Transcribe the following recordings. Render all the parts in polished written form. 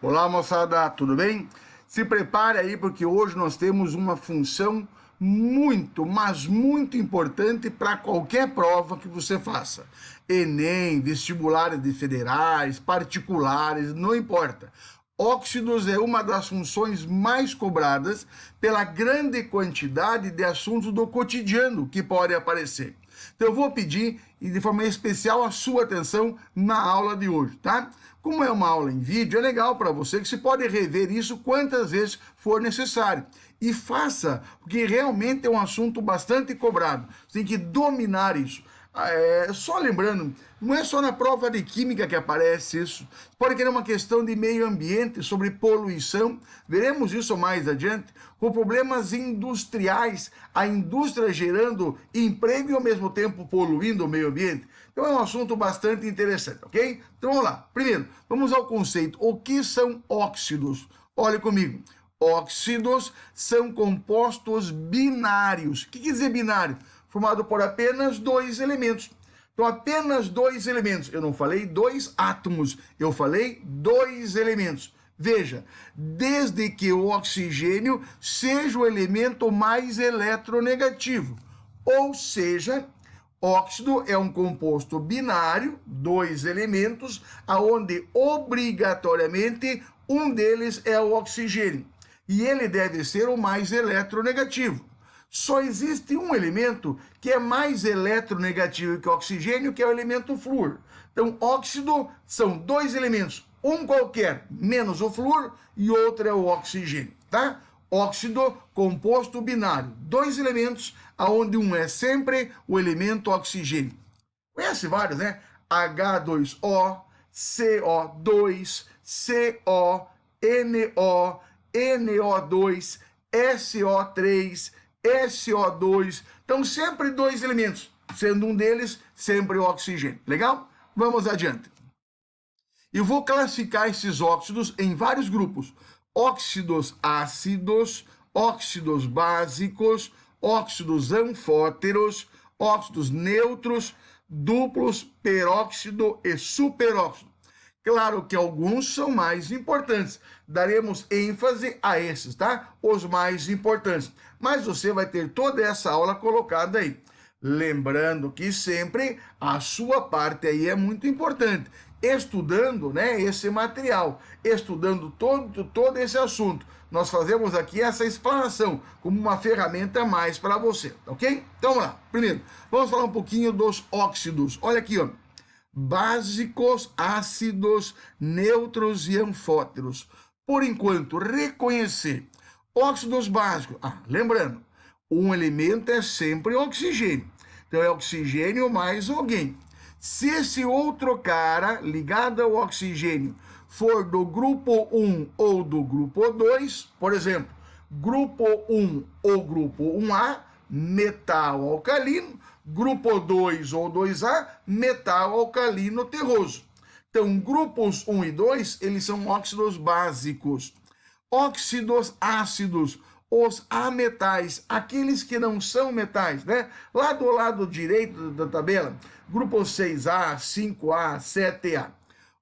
Olá, moçada, tudo bem? Se prepare aí porque hoje nós temos uma função muito, mas muito importante para qualquer prova que você faça. Enem, vestibulares de federais, particulares, não importa. Óxidos é uma das funções mais cobradas pela grande quantidade de assuntos do cotidiano que pode aparecer. Então eu vou pedir, e de forma especial, a sua atenção na aula de hoje, tá? Como é uma aula em vídeo, é legal para você que você pode rever isso quantas vezes for necessário. E faça, porque realmente é um assunto bastante cobrado. Você tem que dominar isso. Só lembrando, não é só na prova de química que aparece isso. Pode querer uma questão de meio ambiente, sobre poluição. Veremos isso mais adiante. Com problemas industriais, a indústria gerando emprego e ao mesmo tempo poluindo o meio ambiente. Então é um assunto bastante interessante, ok? Então vamos lá. Primeiro, vamos ao conceito. O que são óxidos? Olhe comigo. Óxidos são compostos binários. O que quer dizer binário? Formado por apenas dois elementos. Então, apenas dois elementos. Eu não falei dois átomos, eu falei dois elementos. Veja, desde que o oxigênio seja o elemento mais eletronegativo. Ou seja, óxido é um composto binário, dois elementos, aonde obrigatoriamente um deles é o oxigênio. E ele deve ser o mais eletronegativo. Só existe um elemento que é mais eletronegativo que o oxigênio, que é o elemento flúor. Então, óxido são dois elementos, um qualquer, menos o flúor, e outro é o oxigênio, tá? Óxido, composto binário, dois elementos, onde um é sempre o elemento oxigênio. Conhece vários, né? H2O, CO2, CO, NO, NO2, SO3, SO2, então sempre dois elementos, sendo um deles sempre o oxigênio. Legal? Vamos adiante. Eu vou classificar esses óxidos em vários grupos. Óxidos ácidos, óxidos básicos, óxidos anfóteros, óxidos neutros, duplos, peróxido e superóxido. Claro que alguns são mais importantes. Daremos ênfase a esses, tá? Os mais importantes. Mas você vai ter toda essa aula colocada aí. Lembrando que sempre a sua parte aí é muito importante. Estudando, né, esse material, estudando todo esse assunto. Nós fazemos aqui essa explanação como uma ferramenta a mais para você, ok? Então vamos lá. Primeiro, vamos falar um pouquinho dos óxidos. Olha aqui, ó. Básicos, ácidos, neutros e anfóteros. Por enquanto, reconhecer óxidos básicos. Lembrando, um elemento é sempre oxigênio. Então, é oxigênio mais alguém. Se esse outro cara, ligado ao oxigênio, for do grupo 1 ou do grupo 2, por exemplo, grupo 1 ou grupo 1A, metal alcalino, grupo 2 ou 2A, metal alcalino terroso. Então, grupos 1 e 2, eles são óxidos básicos. Óxidos ácidos, os ametais, aqueles que não são metais, né? Lá do lado direito da tabela, grupo 6A, 5A, 7A.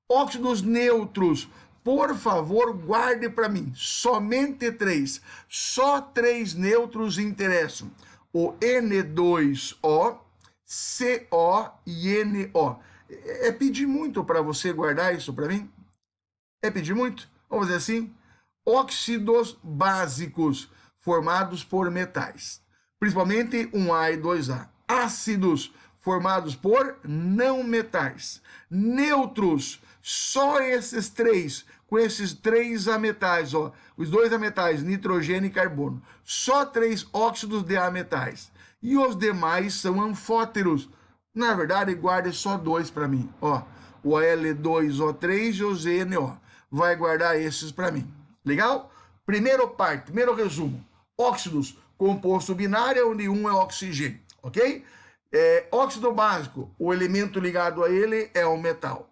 Óxidos neutros, por favor, guarde para mim, somente três. Só três neutros interessam. O N2O, CO e NO. É pedir muito para você guardar isso para mim? É pedir muito? Vamos dizer assim? Óxidos básicos formados por metais, principalmente 1A e 2A. Ácidos formados por não metais. Neutros, só esses três, com esses três ametais, ó, os dois ametais, nitrogênio e carbono. Só três óxidos de ametais. E os demais são anfóteros. Na verdade, guarde só dois para mim, ó, o Al2O3 e o ZNO. Vai guardar esses para mim. Legal? Primeiro resumo. Óxidos, composto binário, onde um é oxigênio, ok? Óxido básico, o elemento ligado a ele é o metal.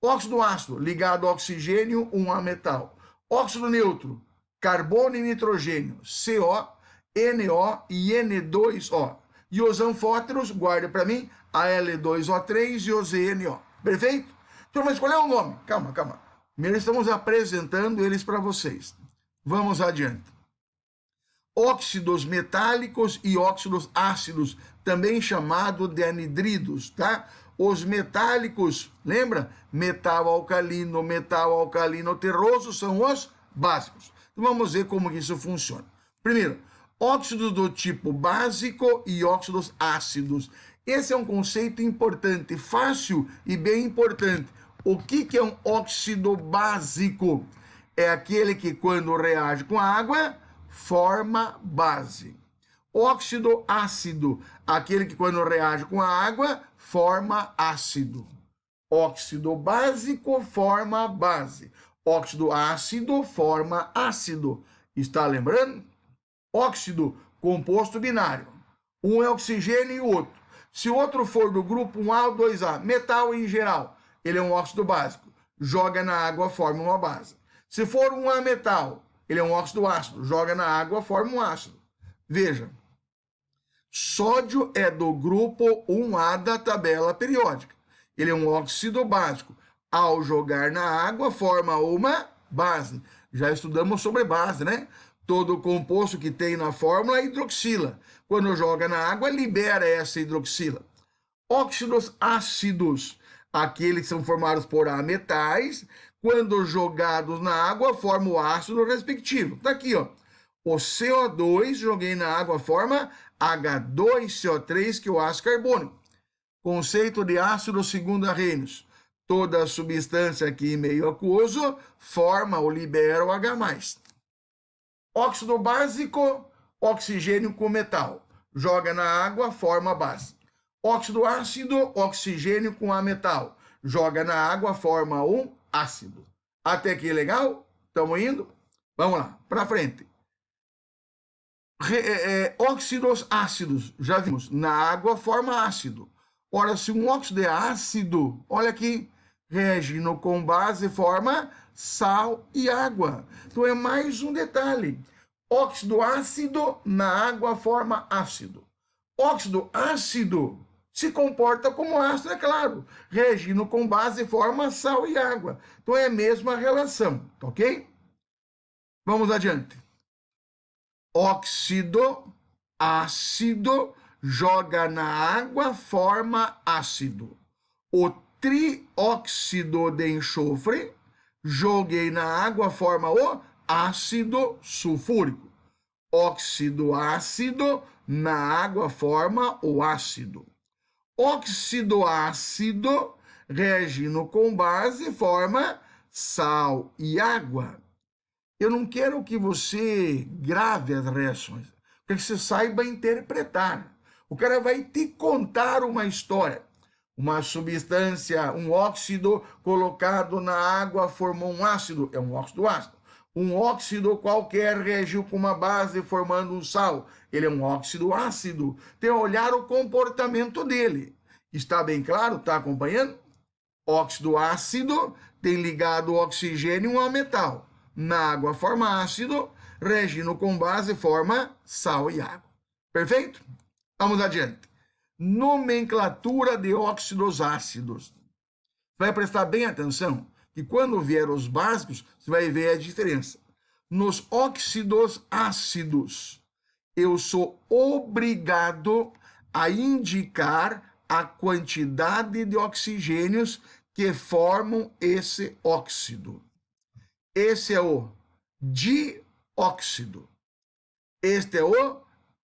Óxido ácido, ligado ao oxigênio, um ametal. Óxido neutro, carbono e nitrogênio, CO, NO e N2O. E os anfóteros, guarde para mim, Al2O3 e o ZNO. Perfeito? Então, mas qual é o nome? Calma. Primeiro estamos apresentando eles para vocês. Vamos adiante. Óxidos metálicos e óxidos ácidos, também chamado de anidridos, tá? Os metálicos, lembra? Metal alcalino terroso são os básicos. Então vamos ver como que isso funciona. Primeiro, óxidos do tipo básico e óxidos ácidos. Esse é um conceito importante, fácil e bem importante. O que é um óxido básico? É aquele que, quando reage com a água, forma base. Óxido ácido, aquele que, quando reage com a água, forma ácido. Óxido básico forma base. Óxido ácido forma ácido. Está lembrando? Óxido, composto binário. Um é oxigênio e o outro. Se o outro for do grupo 1A ou 2A, metal em geral, ele é um óxido básico. Joga na água, forma uma base. Se for um A metal, ele é um óxido ácido. Joga na água, forma um ácido. Veja, sódio é do grupo 1A da tabela periódica. Ele é um óxido básico. Ao jogar na água, forma uma base. Já estudamos sobre base, né? Todo composto que tem na fórmula é hidroxila. Quando joga na água, libera essa hidroxila. Óxidos ácidos, aqueles que são formados por ametais, quando jogados na água, formam o ácido respectivo. Tá aqui, ó. O CO2, joguei na água, forma H2CO3, que é o ácido carbônico. Conceito de ácido segundo Arrhenius. Toda substância aqui em meio aquoso forma ou libera o H+. Óxido básico, oxigênio com metal. Joga na água, forma base. Óxido ácido, oxigênio com A metal. Joga na água, forma um ácido. Até aqui legal? Estamos indo? Vamos lá, para frente. Óxidos ácidos, já vimos, na água forma ácido. Ora, se um óxido é ácido, olha aqui, reagindo com base forma sal e água. Então é mais um detalhe. Óxido ácido na água forma ácido. Óxido ácido se comporta como ácido, é claro. Reagindo com base forma sal e água. Então é a mesma relação, ok? Vamos adiante. Óxido ácido joga na água, forma ácido. O trióxido de enxofre, joguei na água, forma o ácido sulfúrico. Óxido ácido na água forma o ácido. Óxido ácido, reagindo com base, forma sal e água. Eu não quero que você grave as reações, quero que você saiba interpretar. O cara vai te contar uma história. Uma substância, um óxido colocado na água formou um ácido, é um óxido ácido. Um óxido qualquer reagiu com uma base formando um sal, ele é um óxido ácido. Tem que olhar o comportamento dele. Está bem claro? Está acompanhando? Óxido ácido tem ligado o oxigênio ao metal. Na água forma ácido, reagindo com base forma sal e água. Perfeito? Vamos adiante. Nomenclatura de óxidos ácidos. Vai prestar bem atenção que quando vier os básicos, você vai ver a diferença. Nos óxidos ácidos, eu sou obrigado a indicar a quantidade de oxigênios que formam esse óxido. Esse é o dióxido. Este é o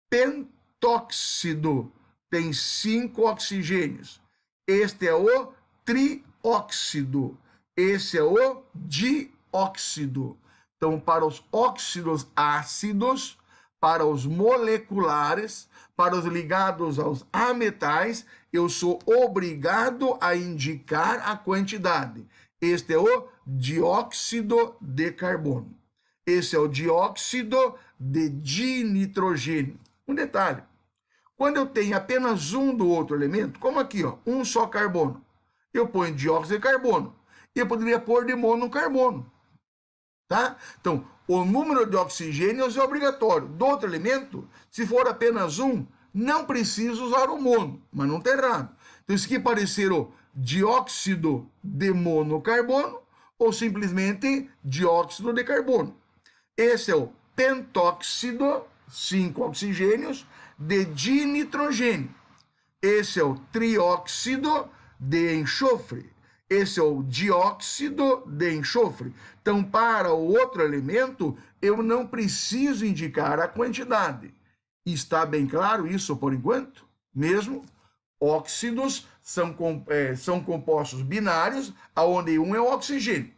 pentóxido. Tem 5 oxigênios. Este é o trióxido. Esse é o dióxido. Então, para os óxidos ácidos, para os moleculares, para os ligados aos ametais, eu sou obrigado a indicar a quantidade. Este é o dióxido de carbono. Esse é o dióxido de dinitrogênio. Um detalhe. Quando eu tenho apenas um do outro elemento, como aqui, ó, um só carbono, eu ponho dióxido de carbono. Eu poderia pôr de monocarbono. Tá? Então, o número de oxigênios é obrigatório. Do outro elemento, se for apenas um, não precisa usar o mono, mas não está errado. Então, isso aqui parecer o dióxido de monocarbono ou simplesmente dióxido de carbono. Esse é o pentóxido, 5 oxigênios, de dinitrogênio. Esse é o trióxido de enxofre. Esse é o dióxido de enxofre. Então, para o outro elemento, eu não preciso indicar a quantidade. Está bem claro isso por enquanto? Mesmo? Óxidos são compostos binários, onde um é o oxigênio.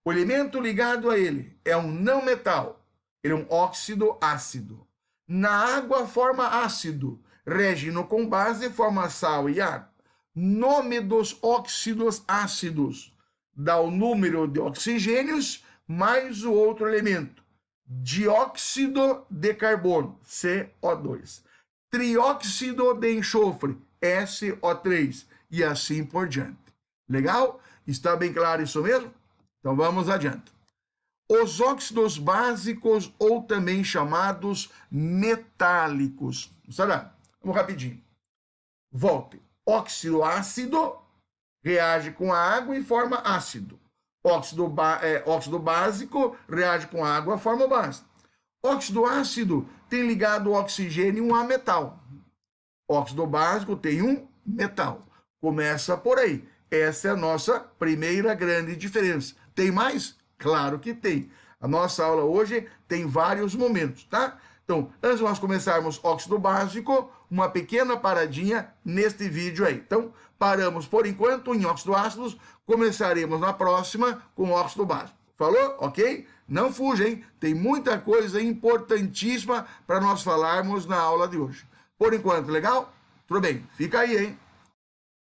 O elemento ligado a ele é um não metal. Ele é um óxido ácido. Na água forma ácido. Reagindo com base, forma sal e ar. Nome dos óxidos ácidos dá o número de oxigênios mais o outro elemento. Dióxido de carbono, CO2. Trióxido de enxofre, SO3. E assim por diante. Legal? Está bem claro isso mesmo? Então vamos adiante. Os óxidos básicos, ou também chamados metálicos. Será? Vamos rapidinho. Volte. Óxido ácido reage com a água e forma ácido. Óxido básico reage com a água e forma base. Óxido ácido tem ligado o oxigênio um a metal. Óxido básico tem um metal. Começa por aí. Essa é a nossa primeira grande diferença. Tem mais? Claro que tem. A nossa aula hoje tem vários momentos, tá? Então, antes de nós começarmos óxido básico, uma pequena paradinha neste vídeo aí. Então, paramos por enquanto em óxido ácidos, começaremos na próxima com óxido básico. Falou? Ok? Não fuja, hein? Tem muita coisa importantíssima para nós falarmos na aula de hoje. Por enquanto, legal? Tudo bem, fica aí, hein?